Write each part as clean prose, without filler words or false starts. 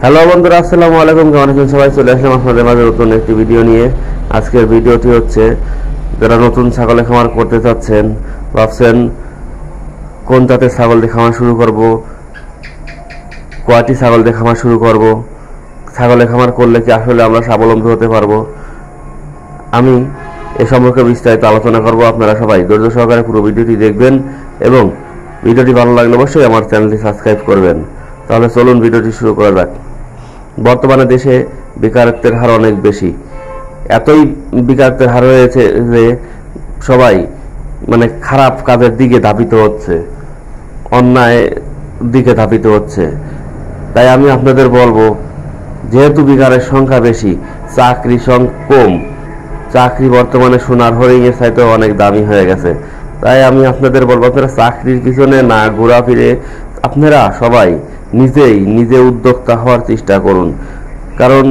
Hello বন্ধুরা, আসসালামু আলাইকুম। কেমন আছেন সবাই? চলে আসলাম আপনাদের মাঝে নতুন একটি ভিডিও নিয়ে। আজকের ভিডিওটি হচ্ছে, যারা নতুন ছাগলের খামার করতে চাচ্ছেন, ভাবছেন কোন জাতের ছাগল দিয়ে খামার শুরু করব, কয়টি ছাগল দিয়ে খামার শুরু করব, ছাগলের খামার করলে কি আসলে আমরা স্বাবলম্বী হতে পারবো, আমি এ সম্পর্কে বিস্তারিত আলোচনা করব। আপনারা সবাই ধৈর্য সহকারে পুরো ভিডিওটি দেখবেন এবং ভিডিওটি ভালো লাগলে অবশ্যই আমার চ্যানেলটি সাবস্ক্রাইব করবেন। তাহলে চলুন ভিডিওটি শুরু করা যাক। বর্তমানে দেশে বেকারত্বের হার অনেক বেশি। এতই বেকারত্বের হার হয়েছে যে সবাই খারাপ কাজের দিকে ধাবিত হচ্ছে, অন্যায় দিকে ধাবিত হচ্ছে। তাই আমি আপনাদের বলবো, যেহেতু বেকারের সংখ্যা বেশি, চাকরি কম, চাকরি বর্তমানে সোনার হরিণের চাইতেও অনেক দামি হয়ে গেছে। তাই আমি আপনাদের বলবো, আপনারা চাকরির পিছনে না ঘোরা ফিরে আপনারা সবাই নিজে উদ্যোক্তা হওয়ার চেষ্টা করুন। কারণ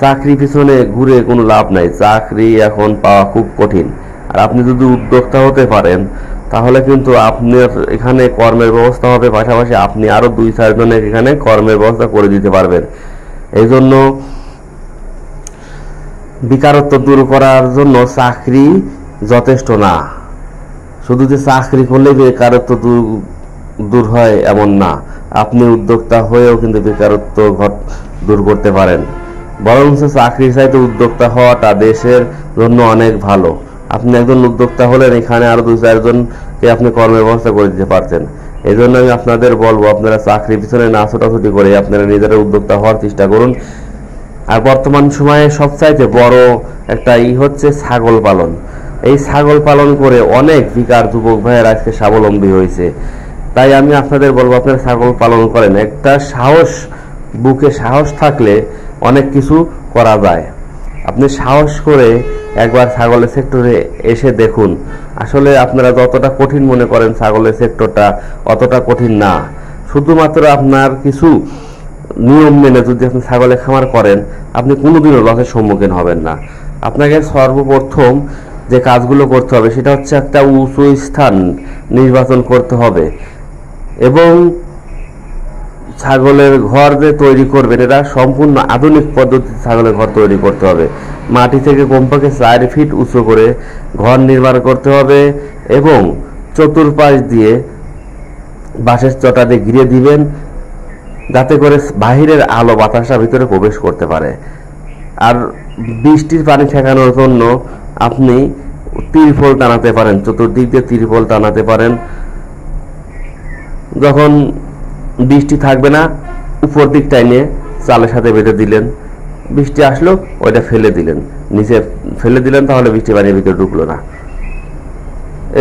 চাকরি পিছনে ঘুরে কোনো লাভ নাই, চাকরি এখন পাওয়া খুব কঠিন। আর আপনি যদি উদ্যোক্তা হতে পারেন তাহলে কিন্তু আপনার এখানে কর্মের ব্যবস্থা হবে, পাশাপাশি আপনি আরো 2-4 জনের এখানে কর্মের ব্যবস্থা করে দিতে পারবেন। এই জন্য বেকারত্ব দূর করার জন্য চাকরি যথেষ্ট না। শুধু যে চাকরি করলে বেকারত্ব দূর হয় এমন না, আপনি উদ্যোক্তা হয়েও কিন্তু বেকারত্ব দূর করতে পারেন। বরং চাকরির চাইতে উদ্যোক্তা হওয়াটা দেশের জন্য অনেক ভালো। আপনি একজন উদ্যোক্তা হলেন, এখানে আরো 2-4 জনকে আপনি কর্মের ব্যবস্থা করে দিতে পারছেন। এই জন্য আমি আপনাদের বলবো, আপনারা চাকরির পিছনে না ছোটাছুটি করে আপনারা নিজেরা উদ্যোক্তা হওয়ার চেষ্টা করুন। আর বর্তমান সময়ে সবচাইতে বড় একটা হচ্ছে ছাগল পালন। এই ছাগল পালন করে অনেক বেকার যুবক ভাইয়ের আজকে স্বাবলম্বী হয়েছে। তাই আমি আপনাদের বলবো, আপনারা ছাগল পালন করেন। একটা বুকে সাহস থাকলে অনেক কিছু করা যায়। আপনি সাহস করে একবার ছাগলের সেক্টরে এসে দেখুন। আসলে আপনারা যতটা কঠিন মনে করেন ছাগলের সেক্টরটা, অতটা কঠিন না। শুধুমাত্র আপনার কিছু নিয়ম মেনে যদি আপনি ছাগলের খামার করেন, আপনি কোনোদিনও লসের সম্মুখীন হবেন না। আপনাকে সর্বপ্রথম যে কাজগুলো করতে হবে সেটা হচ্ছে একটা উঁচু স্থান নির্বাচন করতে হবে এবং ছাগলের ঘর যে তৈরি করবেন, এটা সম্পূর্ণ আধুনিক পদ্ধতিতে ছাগলের ঘর তৈরি করতে হবে। মাটি থেকে কমপক্ষে 4 ফিট উঁচু করে ঘর নির্মাণ করতে হবে এবং চতুর্পাশ দিয়ে বাঁশের চটা দিয়ে ঘিরে দিবেন, যাতে করে বাহিরের আলো বাতাসটা ভিতরে প্রবেশ করতে পারে। আর বৃষ্টির পানি ঠেকানোর জন্য আপনি তিরপল টানাতে পারেন, চতুর্দিক দিয়ে তিরপল টানাতে পারেন। যখন বৃষ্টি থাকবে না, উপর দিক টাইনে চালের সাথে বেঁধে দিলেন, বৃষ্টি আসলো ওইটা ফেলে দিলেন, নিচে ফেলে দিলেন, তাহলে বৃষ্টি পানির ভিতরে ঢুকলো না।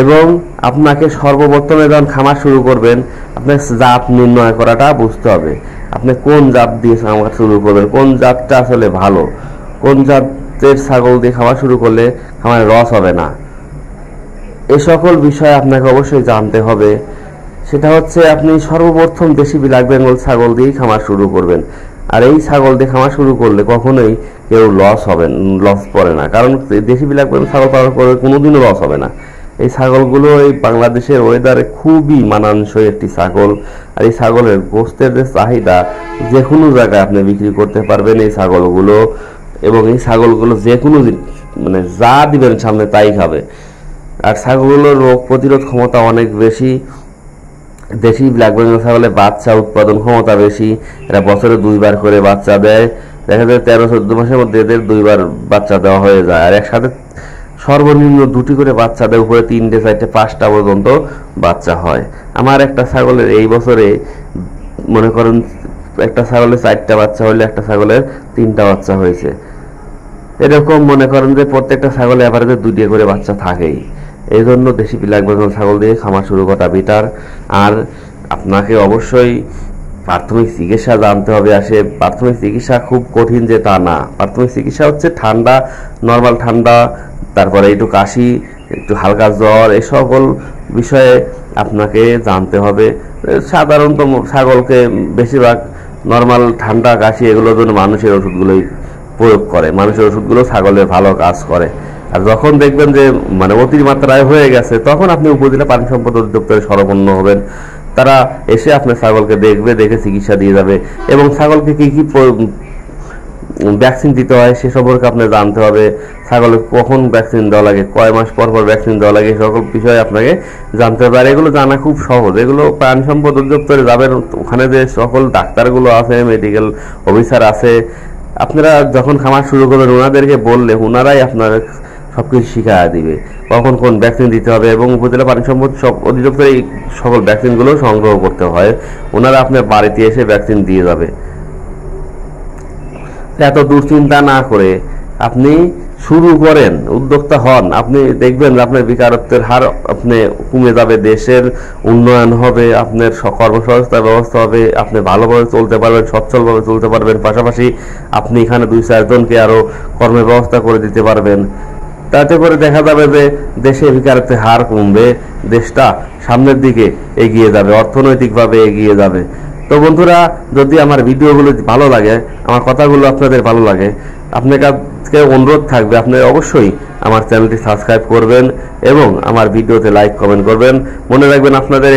এবং আপনাকে সর্বপ্রথমে যখন খামার শুরু করবেন, আপনার জাত নির্ণয় করাটা বুঝতে হবে। আপনি কোন জাত দিয়ে খামার শুরু করবেন, কোন জাতটা আসলে ভালো, কোন জাতের ছাগল দিয়ে খামার শুরু করলে খামারে লস হবে না, এই সকল বিষয় আপনাকে অবশ্যই জানতে হবে। সেটা হচ্ছে, আপনি সর্বপ্রথম দেশি ব্ল্যাক বেঙ্গল ছাগল দিয়েই খামার শুরু করবেন। আর এই ছাগল দিয়ে খামার শুরু করলে কখনোই কেউ লস পড়ে না। কারণ দেশি ব্ল্যাক বেঙ্গল ছাগল পালন করলে কোনোদিনও লস হবে না। এই ছাগলগুলো এই বাংলাদেশের ওয়েদারে খুবই মানানসই একটি ছাগল। আর এই ছাগলের গোস্তের যে চাহিদা, যে কোনো জায়গায় আপনি বিক্রি করতে পারবেন এই ছাগলগুলো। এবং এই ছাগলগুলো যে কোনো যা দিবেন সামনে তাই খাবে। আর ছাগলগুলোর রোগ প্রতিরোধ ক্ষমতা অনেক বেশি। দেশি ব্ল্যাক বেঙ্গল ছাগলের বাচ্চা উৎপাদন ক্ষমতা বেশি। এরা বছরে 2 বার করে বাচ্চা দেয়। দেখা যায় 13-14 মাসের মধ্যে এদের 2 বার বাচ্চা দেওয়া হয়ে যায়। আর একসাথে সর্বনিম্ন 2টি করে বাচ্চা দেয়, উপরে 3টে 4টে 5টা পর্যন্ত বাচ্চা হয়। আমার একটা ছাগলের এই বছরে মনে করেন একটা ছাগলের 4টা বাচ্চা হলে একটা ছাগলের 3টা বাচ্চা হয়েছে। এরকম মনে করেন যে প্রত্যেকটা ছাগলে এভারেজে 2টি করে বাচ্চা থাকেই। এই জন্য দেশি ব্ল্যাক বেঙ্গল ছাগল দিয়ে খামার শুরু করা বেটার। আর আপনাকে অবশ্যই প্রাথমিক চিকিৎসা জানতে হবে। আসে প্রাথমিক চিকিৎসা খুব কঠিন যে তা না। প্রাথমিক চিকিৎসা হচ্ছে ঠান্ডা, নর্মাল ঠান্ডা, তারপরে একটু কাশি, একটু হালকা জ্বর, এই সকল বিষয়ে আপনাকে জানতে হবে। সাধারণত ছাগলকে বেশিরভাগ নর্মাল ঠান্ডা, কাশি এগুলোর জন্য মানুষের ওষুধগুলোই প্রয়োগ করে। মানুষের ওষুধগুলো ছাগলের ভালো কাজ করে। আর যখন দেখবেন যে অতিমাত্রায় হয়ে গেছে, তখন আপনি উপজেলা পানি সম্পদ অধিদপ্তরে শরণাপন্ন হবেন। তারা এসে আপনার ছাগলকে দেখবে, দেখে চিকিৎসা দিয়ে যাবে। এবং ছাগলকে কি কি ভ্যাকসিন দিতে হয় সে সম্পর্কে আপনার জানতে হবে। ছাগলকে কখন ভ্যাকসিন দেওয়া লাগে, কয় মাস পর পর ভ্যাকসিন দেওয়া লাগে, সকল বিষয়ে আপনাকে জানতে হবে। আর এগুলো জানা খুব সহজ। এগুলো প্রাণী সম্পদ অধিদপ্তরে যাবেন, ওখানে যে সকল ডাক্তারগুলো আছে, মেডিকেল অফিসার আছে, আপনারা যখন খামার শুরু করবেন ওনাদেরকে বললে ওনারাই আপনার সবকিছু শিখাইয়া দিবে, কখন কোন ভ্যাকসিন দিতে হবে। এবং উপজেলা প্রাণী সম্পদ অধিদপ্তরে এই সকল ভ্যাকসিনগুলো সংগ্রহ করতে হয়, ওনারা আপনার বাড়িতে এসে ভ্যাকসিন দিয়ে যাবে। এত দুশ্চিন্তা না করে আপনি শুরু করেন, উদ্যোক্তা হন, আপনি দেখবেন আপনার বেকারত্বের হার আপনি কমে যাবে, দেশের উন্নয়ন হবে, আপনার কর্মসংস্থান ব্যবস্থা হবে, আপনি ভালোভাবে চলতে পারবেন, সচ্ছলভাবে চলতে পারবেন। পাশাপাশি আপনি এখানে 2-4 জনকে আরো কর্মের ব্যবস্থা করে দিতে পারবেন। তাতে করে দেখা যাবে যে দেশে বেকারত্বের হার কমবে, দেশটা সামনের দিকে এগিয়ে যাবে, অর্থনৈতিকভাবে এগিয়ে যাবে। তো বন্ধুরা, যদি আমার ভিডিওগুলো ভালো লাগে, আমার কথাগুলো আপনাদের ভালো লাগে, আপনার কাছে অনুরোধ থাকবে আপনারা অবশ্যই আমার চ্যানেলটি সাবস্ক্রাইব করবেন এবং আমার ভিডিওতে লাইক কমেন্ট করবেন। মনে রাখবেন আপনাদের